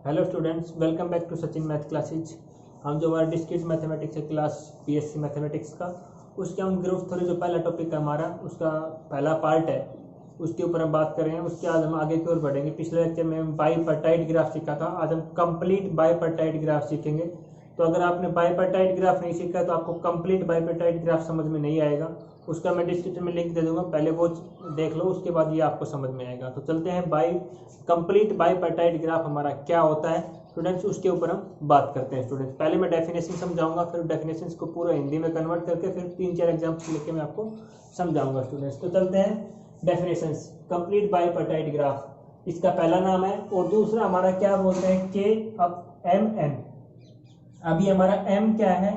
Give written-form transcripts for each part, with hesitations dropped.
Hello students, welcome back to Sachin math classes. हम जो हमारा डिस्क्रीट मैथमेटिक्स है क्लास बीएससी मैथमेटिक्स का, उसके हम ग्रुप थ्योरी जो पहला टॉपिक है हमारा, उसका पहला पार्ट है, उसके ऊपर हम बात कर रहे हैं। उसके आज हम आगे की ओर बढ़ेंगे। पिछले लेक्चर में हम बाईपर्टाइट ग्राफ सीखा था, आज हम कंप्लीट बाईपर्टाइट ग्राफ सीखेंगे। तो अगर आपने बाईपर्टाइट ग्राफ नहीं सीखा तो आपको कंप्लीट बाईपर्टाइट ग्राफ समझ में नहीं आएगा। उसका मैं डिस्क्रिप्शन में लिंक दे दूंगा, पहले वो देख लो, उसके बाद ये आपको समझ में आएगा। तो चलते हैं कंप्लीट बाईपर्टाइट ग्राफ हमारा क्या होता है स्टूडेंट्स, उसके ऊपर हम बात करते हैं। स्टूडेंट्स, पहले मैं डेफिनेशन समझाऊंगा, फिर डेफिनेशन को पूरा हिंदी में कन्वर्ट करके फिर 3-4 एग्जाम्पल्स लेके मैं आपको समझाऊंगा। स्टूडेंट्स, तो चलते हैं डेफिनेशंस। कंप्लीट बाईपर्टाइट ग्राफ इसका पहला नाम है, और दूसरा हमारा क्या बोलते हैं, के अब एम एन। अभी हमारा एम क्या है,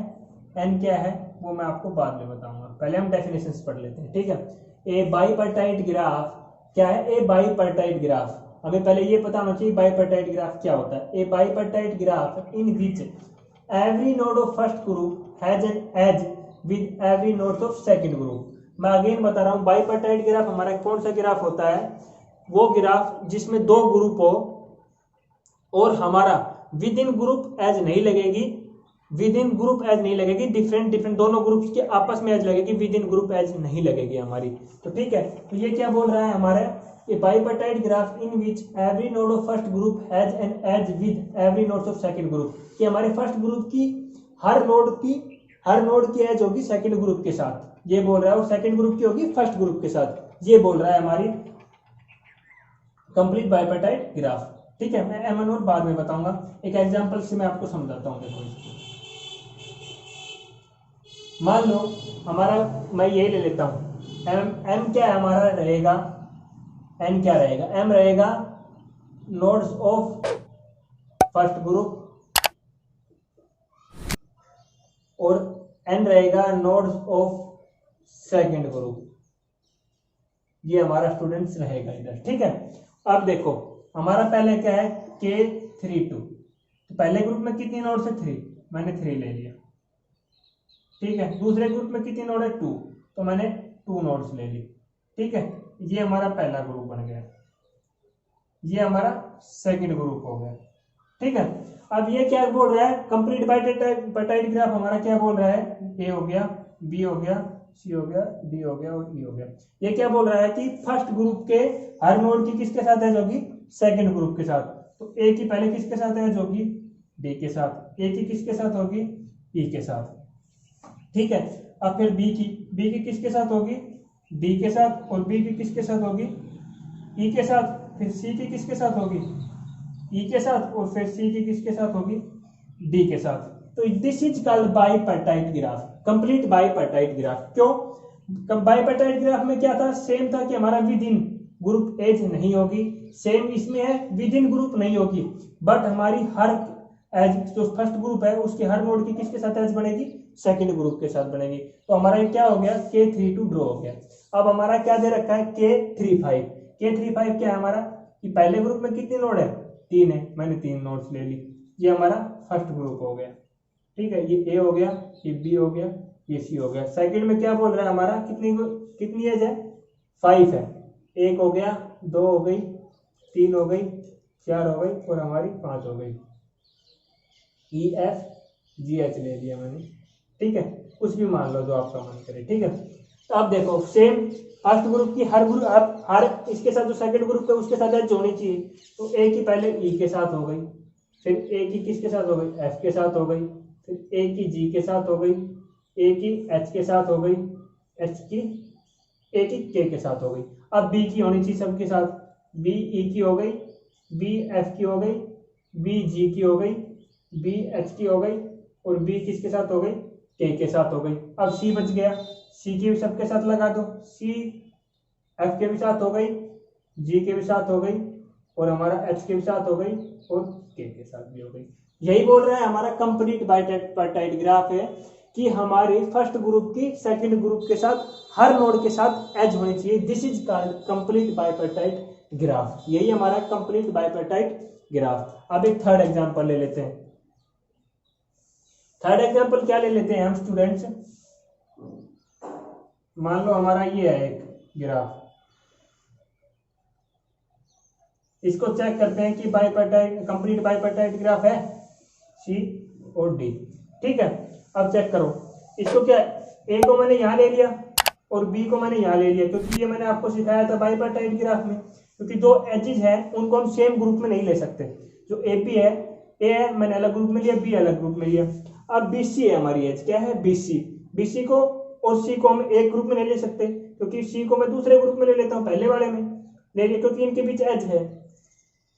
एन क्या है, वो मैं आपको बाद में बताऊंगा। पहले हम डेफिनेशंस पढ़ लेते हैं, ठीक है। ए बाईपर्टाइट ग्राफ क्या है, ए बाईपर्टाइट ग्राफ हमें पहले ये पता होना चाहिए बाईपर्टाइट ग्राफ क्या होता है। A bipartite graph in which every node of first group has an edge with every node of second group. मैं अगेन बता रहा हूं, बाईपर्टाइट ग्राफ हमारा कौन सा ग्राफ होता है, वो ग्राफ जिसमें दो ग्रुप हो और हमारा विद इन ग्रुप एज नहीं लगेगी, विद इन ग्रुप एज नहीं लगेगी, डिफरेंट डिफरेंट दोनों ग्रुप्स के आपस में एज लगेगी, विद इन ग्रुप एज नहीं लगेगी हमारी। तो ठीक है, तो ये क्या बोल रहा है हमारे, a bipartite graph in which every node of first group has an edge with every node of second group, कि हमारे फर्स्ट ग्रुप की हर नोड की एज होगी सेकंड ग्रुप के साथ, ये बोल रहा है, और सेकंड ग्रुप की होगी फर्स्ट ग्रुप के साथ, ये बोल रहा है हमारी कंप्लीट बाईपर्टाइट ग्राफ। ठीक है, मैं एम एन और बाद में बताऊंगा, एक एग्जांपल से मैं आपको समझाता हूं। देखो इसको, मान लो हमारा, मैं ये ले लेता हूं, एम क्या है हमारा रहेगा, एन क्या रहेगा, एम रहेगा नोड्स ऑफ फर्स्ट ग्रुप और एन रहेगा नोड्स ऑफ सेकंड ग्रुप। ये हमारा स्टूडेंट्स रहेगा इधर, ठीक है। अब देखो हमारा पहले क्या है, K32, तो पहले ग्रुप में कितनी नोड्स है, 3, मैंने 3 ले लिया, ठीक है। दूसरे ग्रुप में कितनी नोड है, 2, तो मैंने 2 नोड्स ले ली, ठीक है। ये हमारा पहला ग्रुप बन गया, ये हमारा सेकंड ग्रुप हो गया, ठीक है। अब ये क्या बोल रहा है, कंप्लीट बाईपर्टाइट ग्राफ हमारा क्या बोल रहा है, ए हो गया, बी हो गया, सी हो गया, डी हो गया और ई हो गया। ये क्या बोल रहा है कि फर्स्ट ग्रुप के हर नोड की किसके साथ एज होगी, सेकंड ग्रुप के साथ। तो ए की पहले किसके साथ एज होगी, डी के साथ, ए की किसके साथ होगी, ई के साथ, ठीक है। अब फिर बी की किसके साथ होगी, डी के साथ, और बी की किसके साथ होगी, ई के साथ, फिर सी की किसके साथ होगी, ई के साथ, और फिर सी की किसके साथ होगी, डी के साथ। तो this is called bipartite graph, complete bipartite graph. क्यों, बाईपर्टाइट ग्राफ में क्या था, सेम था कि हमारा विद इन ग्रुप एज नहीं होगी, सेम इसमें है विद इन ग्रुप नहीं होगी, बट हमारी हर एज जो फर्स्ट ग्रुप है उसके हर नोड की किसके साथ एज बनेगी, सेकंड ग्रुप के साथ बनेगी। तो हमारा क्या हो गया, K32 ड्रॉ हो गया। अब हमारा क्या दे रखा है, K35 क्या है हमारा, कि पहले ग्रुप में कितनी नोड है, 3 है, मैंने 3 नोड्स ले ली, ये हमारा फर्स्ट ग्रुप हो गया, ठीक है। ये ए हो गया, ये बी हो गया, ये सी हो गया। सेकंड में क्या बोल रहा है हमारा, कितनी एज है, 5 है, 1 हो गया, 2 हो गई, 3 हो गई, 4 हो गई, और हमारी 5 हो गई। ई एफ जी एच ले लिया मैंने, ठीक है। कुछ भी मान लो जो आपका मन करे, ठीक है। तो अब देखो सेम फर्स्ट ग्रुप की हर इसके साथ जो सेकंड ग्रुप है उसके साथ एच होनी चाहिए। तो ए की पहले ई के साथ हो गई, फिर ए की किसके साथ हो गई, एफ के साथ हो गई, फिर ए की जी के साथ हो गई, ए की एच के साथ हो गई, ए की के साथ हो गई। अब बी की होनी चाहिए सबके साथ, बी ई की हो गई, बी एफ की हो गई, बी जी की हो गई, बी एच की हो गई, और बी किसके साथ हो गई, के साथ हो गई। अब सी बच गया, सी की भी सबके साथ लगा दो, सी एफ के भी साथ हो गई, जी के भी साथ हो गई, और हमारा एच के भी साथ हो गई, और के साथ भी हो गई। यही बोल रहा है हमारा कंप्लीट बाईपर्टाइट ग्राफ है कि हमारे फर्स्ट ग्रुप की सेकंड ग्रुप के साथ हर नोड के साथ एज होनी चाहिए। This is called complete bipartite graph, यही हमारा कंप्लीट बाईपर्टाइट ग्राफ। अब एक थर्ड एग्जांपल ले लेते हैं। थर्ड एग्जांपल क्या ले लेते हैं हम स्टूडेंट्स, मान लो हमारा ये है एक ग्राफ, इसको चेक करते हैं कि बाइपेप्टाइड कंप्लीट बाइपेप्टाइड ग्राफ है सी और डी। ठीक है, अब चेक करो इसको, क्या ए को मैंने यहाँ ले लिया और बी को मैंने यहाँ ले लिया, क्योंकि ये मैंने आपको सिखाया था बाइपेप्टाइड ग्राफ में, क्योंकि दो एजेस हैं उनको हम सेम ग्रुप में नहीं ले सकते। जो ए पी है, ए है मैंने अलग ग्रुप में लिया, बी अलग ग्रुप में लिया। अब बी सी है हमारी एज, क्या है बी सी। बी सी को और सी को हम एक ग्रुप में नहीं ले सकते, क्योंकि सी को मैं दूसरे ग्रुप में ले लेता हूँ, पहले वाले में ले लिया, क्योंकि इनके बीच एज है।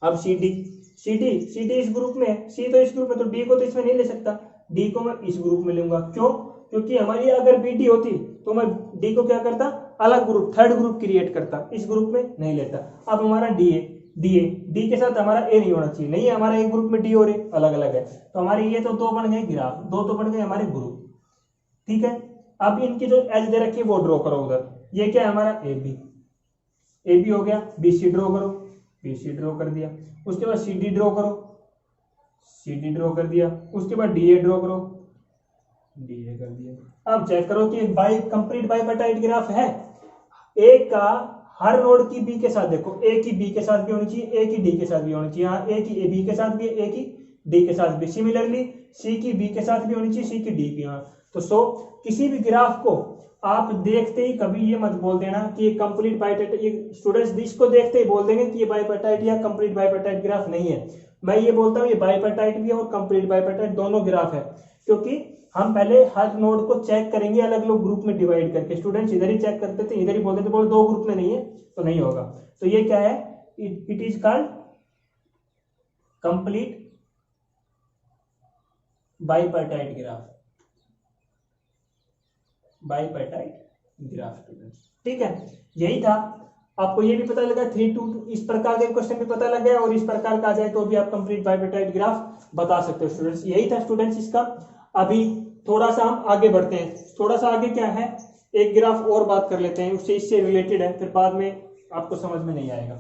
अब सी डी, सी डी इस ग्रुप में है, सी तो इस ग्रुप में, तो डी को तो इसमें नहीं ले सकता, डी को मैं इस ग्रुप में लूंगा। क्यों? क्योंकि हमारी अगर बी डी होती तो मैं डी को क्या करता, अलग ग्रुप, थर्ड ग्रुप क्रिएट करता, इस ग्रुप में नहीं लेता। अब हमारा डी है, डी के साथ हमारा ए नहीं होना चाहिए, नहीं है हमारा एक ग्रुप में डी और ए अलग अलग है, तो हमारे ये तो दो बन गए ग्राफ, दो तो बन गए हमारे ग्रुप। ठीक है, अब इनकी जो एज दे रखी है वो ड्रॉ करो उधर। ये क्या है हमारा ए बी हो गया, बी सी ड्रॉ करो, बी सी ड्रॉ कर दिया। उसके बाद सी डी ड्रॉ करो, सी डी ड्रॉ कर दिया। उसके बाद डी ए ड्रॉ करो, डी ए कर दिया। अब चेक करो कि कंप्लीट बाइपेप्टाइड ग्राफ है। ए का हर नोड की बी के साथ, देखो ए की बी के साथ भी होनी चाहिए, ए की डी के साथ भी होनी चाहिए। हाँ, ए की ए बी के साथ भी है, ए की डी के साथ भी। सिमिलरली सी की बी के साथ भी होनी चाहिए, सी की डी की। हाँ, तो किसी भी ग्राफ को आप देखते ही कभी ये मत बोल देना कि ये कंप्लीट बाइपेप्टाइड, ये स्टूडेंट्स इसको देखते ही बोल देंगे कि ये बाइपेप्टाइड या कंप्लीट बाइपेप्टाइड ग्राफ नहीं है। मैं ये बोलता हूँ ये बाइपेप्टाइड भी है और कंप्लीट बाइपेप्टाइड दोनों ग्राफ है, क्योंकि हम पहले हर नोड को चेक करेंगे अलग अलग ग्रुप में डिवाइड करके। स्टूडेंट्स इधर ही चेक करते थे, इधर ही बोलते थे, बोल दो ग्रुप में नहीं है तो नहीं होगा। तो ये क्या है, it is called complete bipartite graph, bipartite graph students. ठीक है, यही था। आपको ये भी पता लगा 3 to 2 इस प्रकार के क्वेश्चन भी पता लग गया, और इस प्रकार का आ जाए तो भी आप कंप्लीट बाइपेप्टाइड ग्राफ बता सकते हो स्टूडेंट्स। यही था स्टूडेंट्स इसका। अभी थोड़ा सा हम आगे बढ़ते हैं, थोड़ा सा आगे क्या है, एक ग्राफ और बात कर लेते हैं, उससे इससे रिलेटेड है, फिर बाद में आपको समझ में नहीं आएगा।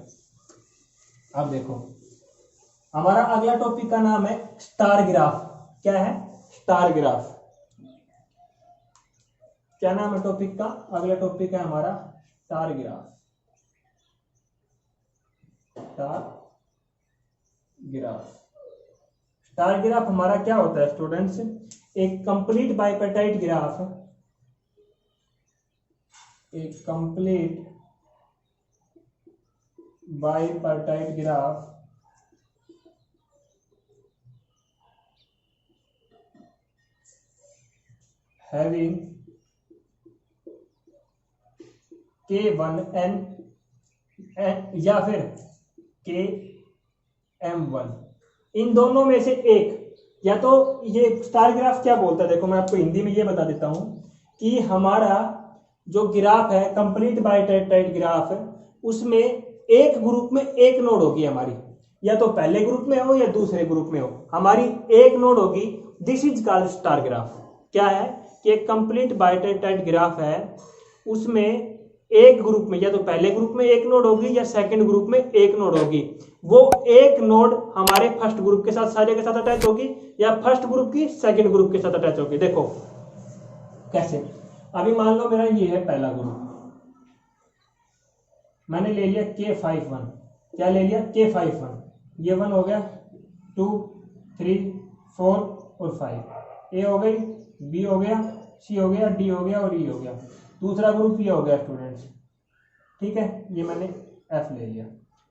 अब देखो हमारा अगला टॉपिक का नाम है स्टार ग्राफ। क्या है? Star graph. क्या नाम है टॉपिक का? अगला टॉपिक है हमारा star graph. Star graph, star graph हमारा क्या होता है स्टूडेंट्स? एक कंप्लीट बाइपेप्टाइड ग्राफ, एक complete bipartite graph having K1n या फिर KM1, इन दोनों में से एक। या तो ये स्टार ग्राफ क्या बोलता है, देखो मैं आपको हिंदी में ये बता देता हूं कि हमारा जो ग्राफ है कंप्लीट बाइपेप्टाइड ग्राफ है, उसमें एक ग्रुप में एक नोड होगी हमारी, या तो पहले ग्रुप में हो या दूसरे ग्रुप में हो, हमारी एक नोड होगी। This is called star graph. क्या है कि एक कंप्लीट बाइपेप्टाइड ग्राफ है, उसमें एक ग्रुप में या तो पहले ग्रुप में एक नोड होगी या सेकंड ग्रुप में एक नोड होगी। वो एक नोड हमारे फर्स्ट ग्रुप के साथ सारे के साथ अटैच होगी, या फर्स्ट ग्रुप की सेकंड ग्रुप के साथ अटैच होगी। देखो कैसे, अभी मान लो मेरा ये है पहला ग्रुप, मैंने ले लिया K51। क्या ले लिया? K51। ये 1 हो गया, 2 3 4 और 5। ए हो गई, बी हो गया, सी हो गया, डी हो गया और ई हो गया। दूसरा ग्रुप ये हो गया स्टूडेंट्स। ठीक है, ये मैंने एफ ले लिया।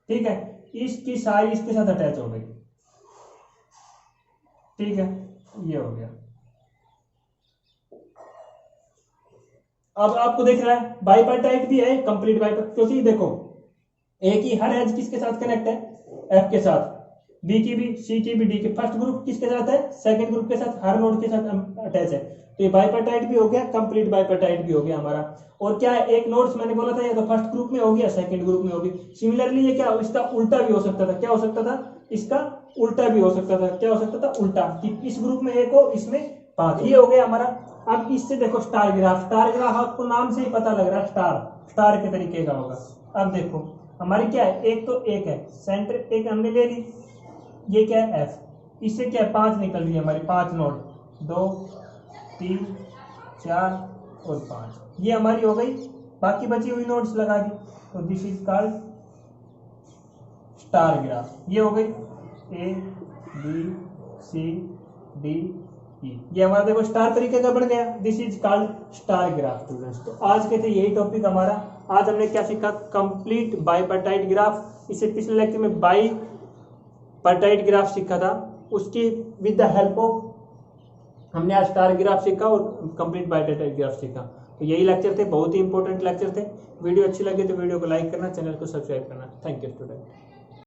ठीक है, इसकी सारी इसके साथ अटैच हो गई। ठीक है, ये हो गया। अब आपको देख रहा है बाइपेप्टाइड भी है, कंप्लीट बाइपेप्टाइड, क्योंकि देखो ए की हर एज किसके साथ कनेक्ट है? एफ के साथ। बी की भी, सी की भी, डी की फर्स्ट ग्रुप किसके साथ है? सेकंड ग्रुप के साथ, हर नोड के साथ अटैच है। तो ये बाइपेप्टाइड भी हो गया, कंप्लीट बाइपेप्टाइड भी हो गया हमारा। और क्या है, एक नोड्स मैंने बोला था या तो फर्स्ट ग्रुप में होगी या सेकंड ग्रुप में होगी। सिमिलरली ये क्या, इसका उल्टा भी हो सकता था। क्या हो सकता था? इसका उल्टा भी हो सकता था। क्या हो सकता था? उल्टा, कि इस ग्रुप में एक हो, इसमें 5। ये हो गया हमारा। अब इससे देखो स्टार ग्राफ, स्टार ग्राफ आपको नाम से ही पता लग रहा है स्टार के तरीके का होगा। अब देखो हमारी क्या है, एक तो एक है सेंटर, एक हमने ले ली, ये क्या है एफ, इससे क्या है 5 निकल रही है हमारी, 5 नोड, 2 3 4 और 5, ये हमारी हो गई। बाकी बची हुई नोड्स लगा दी। तो this is called star graph. ये हो गई A B C D E, ये हमारा देखो स्टार तरीके का बन गया। This is called star graph students. तो आज के थे यही टॉपिक हमारा। आज हमने क्या सीखा, कंप्लीट बाईपार्टाइट ग्राफ। इससे पिछले लेक्चर में बाईपार्टाइट ग्राफ सीखा था, उसकी विद द हेल्प ऑफ हमने आज स्टार ग्राफ सीखा और कंप्लीट बाईपार्टाइट ग्राफ सीखा। तो यही लेक्चर थे, बहुत ही इंपॉर्टेंट लेक्चर थे। वीडियो अच्छी लगे तो वीडियो को लाइक करना, चैनल को सब्सक्राइब करना। Thank you student.